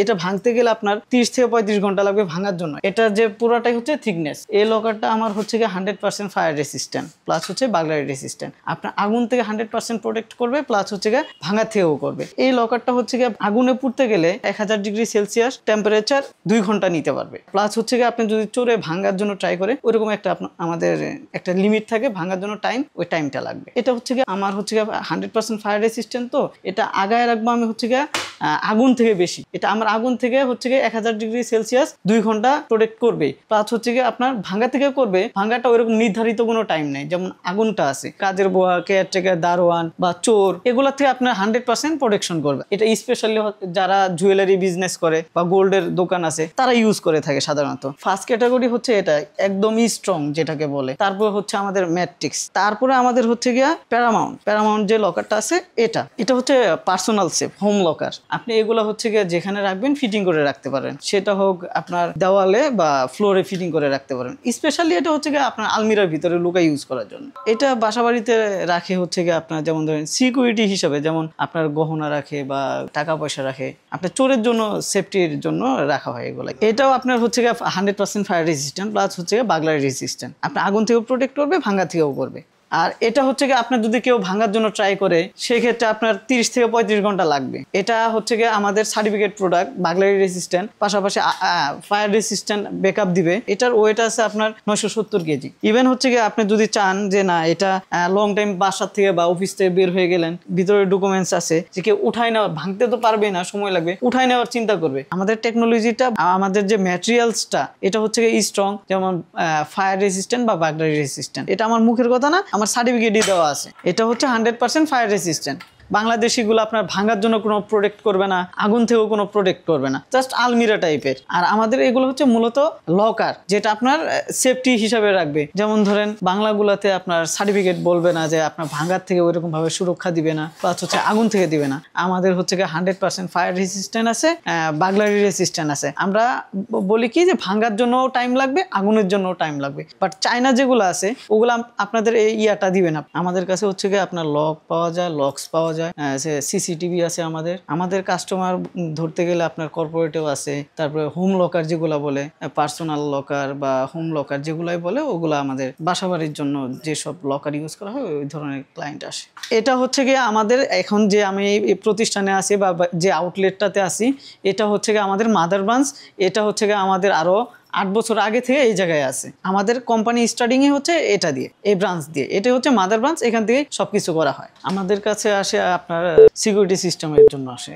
এটা ভাঙতে গেলে আপনার 30 থেকে 35 ঘন্টা লাগবে ভাঙার জন্য। এটা যে পুরোটাই হচ্ছে থিকনেস। এই লকারটা আমার হচ্ছে গিয়ে 100% ফায়ার রেসিস্ট্যান্ট প্লাস হচ্ছে বার্গলারি রেসিস্ট্যান্ট। আপনার আগুন থেকে 100% প্রোটেক্ট করবে প্লাস হচ্ছে গিয়ে ভাঙা থেকেও করবে। এই লকারটা হচ্ছে গিয়ে আগুনে পুড়তে গেলে 1000 ডিগ্রি সেলসিয়াস টেম্পারেচার 2 ঘন্টা নিতে পারবে। প্লাস হচ্ছে গিয়ে আপনি যদি চোরে ভাঙার জন্য ট্রাই করে ওইরকম একটা আমাদের একটা লিমিট থাকে ভাঙার জন্য টাইম, ওই টাইমটা লাগবে। এটা হচ্ছে গিয়ে আমার হচ্ছে গিয়ে 100% ফায়ার রেসিস্ট্যান্ট, তো এটা আগায় রাখবো আমি হচ্ছে গিয়ে আগুন থেকে বেশি। এটা আমার আগুন থেকে হচ্ছে গিয়ে 1000 ডিগ্রি সেলসিয়াস 2 ঘন্টা প্রোটেক্ট করবে। প্লাস হচ্ছে গিয়ে আপনার ভাঙা থেকে করবে, ভাঙাটা ওইরকম নির্ধারিত কোনো টাইম নেই। যেমন আগুনটা আছে, কাজের বুয়া, কেয়ারটেকার, দারোয়ান বা চোর, এগুলা থেকে আপনার 100% প্রোটেকশন করবে। এটা স্পেশালি যারা জুয়েলারি বিজনেস করে বা গোল্ডের দোকান আছে তারা ইউজ করে থাকে সাধারণত। ফার্স্ট ক্যাটাগরি হচ্ছে এটা একদমই স্ট্রং যেটাকে বলে। তারপর হচ্ছে আমাদের ম্যাট্রিক্স, তারপরে আমাদের হচ্ছে গিয়া প্যারামাউন্ট যে লকারটা আছে এটা হচ্ছে পার্সোনাল সেফ হোম লকার। আপনি এগুলো হচ্ছে গিয়ে যেখানে রাখবেন ফিটিং করে রাখতে পারেন, সেটা হোক আপনার দেওয়ালে বা ফ্লোরে ফিটিং করে রাখতে পারেন। স্পেশালি এটা হচ্ছে গিয়ে আপনার আলমিরার ভিতরে লুকা ইউজ করার জন্য। এটা বাসা বাড়িতে রাখে হচ্ছে গিয়ে আপনার যেমন ধরেন সিকিউরিটি হিসাবে, যেমন আপনার গহনা রাখে বা টাকা পয়সা রাখে, আপনার চোরের জন্য সেফটির জন্য রাখা হয় এগুলো। এটাও আপনার হচ্ছে গিয়ে 100% ফায়ার রেজিস্ট্যান্ট প্লাস হচ্ছে গিয়ে বার্গলারি রেজিস্ট্যান্ট। আপনি আগুন থেকেও প্রোটেক্ট করবে, ভাঙা থেকেও করবে। আর এটা হচ্ছে গিয়ে আপনার যদি কেউ ভাঙার জন্য ট্রাই করে সেক্ষেত্রে আপনার 30 থেকে 35 ঘন্টা লাগবে। এটা হচ্ছে গিয়ে আমাদের সার্টিফিকেট প্রোডাক্ট, বার্গলারি রেসিস্ট্যান্ট, পাশাপাশি ফায়ার রেসিস্ট্যান্ট ব্যাকআপ দিবে। এটার ওয়েট আছে আপনার 970 কেজি। ইভেন হচ্ছে গিয়ে আপনি যদি চান যে না এটা লং টাইম বাসার থেকে বা অফিস থেকে বের হয়ে গেলেন, ভিতরে ডকুমেন্টস আছে যে কেউ উঠায় নেওয়া, ভাঙতে তো পারবে না, সময় লাগবে, উঠায় নেওয়ার চিন্তা করবে। আমাদের টেকনোলজিটা, আমাদের যে ম্যাটেরিয়ালসটা এটা হচ্ছে গিয়ে স্ট্রং, যেমন ফায়ার রেসিস্ট্যান্ট বা বার্গলারি রেসিস্ট্যান্ট। এটা আমার মুখের কথা না, আমার সার্টিফিকেটই দেওয়া আছে। এটা হচ্ছে 100% ফায়ার রেসিস্ট্যান্ট। বাংলাদেশিগুলো আপনার ভাঙার জন্য কোনো প্রোটেক্ট করবে না, আগুন থেকেও কোনো প্রোটেক্ট করবে না, জাস্ট আলমিরা টাইপের। আর আমাদের এগুলো হচ্ছে মূলত লকার, যেটা আপনার সেফটি হিসাবে রাখবে। যেমন ধরেন বাংলাগুলোতে আপনার সার্টিফিকেট বলবে না যে আপনার ভাঙার থেকে ওইরকম ভাবে সুরক্ষা দিবে না, প্লাস হচ্ছে আগুন থেকে দিবে না। আমাদের হচ্ছে 100% ফায়ার রেসিস্ট্যান্ট আছে, বার্গলারি রেসিস্ট্যান্ট আছে। আমরা বলি কি যে ভাঙার জন্য টাইম লাগবে, আগুনের জন্য টাইম লাগবে। বাট চায়না যেগুলো আছে ওগুলো আপনাদের এই ইয়াটা দিবে না। আমাদের কাছে হচ্ছে গিয়ে আপনার লক পাওয়া যায়, লক্স পাওয়া যায়, সিসিটিভি আছে। আমাদের কাস্টমার ধরতে গেলে আপনার কর্পোরেটেও আছে। তারপরে হোম লকার যেগুলা বলে, পার্সোনাল লকার বা হোম লকার যেগুলাই বলে, ওগুলো আমাদের বাসাবাড়ির জন্য যেসব লকার ইউজ করা হয় ওই ধরনের ক্লায়েন্ট আসে। এটা হচ্ছে গিয়ে আমাদের এখন যে আমি এই প্রতিষ্ঠানে আছি বা যে আউটলেটটাতে আছি, এটা হচ্ছে গিয়ে আমাদের মাদার ব্রাঞ্চ। এটা হচ্ছে গিয়ে আমাদের আরো 8 বছর আগে থেকে এই জায়গায় আছে। আমাদের কোম্পানি স্টার্টিং এ হচ্ছে এটা দিয়ে, এই ব্রাঞ্চ দিয়ে। এটা হচ্ছে মাদার ব্রাঞ্চ, এখান থেকে সবকিছু করা হয়। আমাদের কাছে আসে আপনার সিকিউরিটি সিস্টেমের জন্য আসে।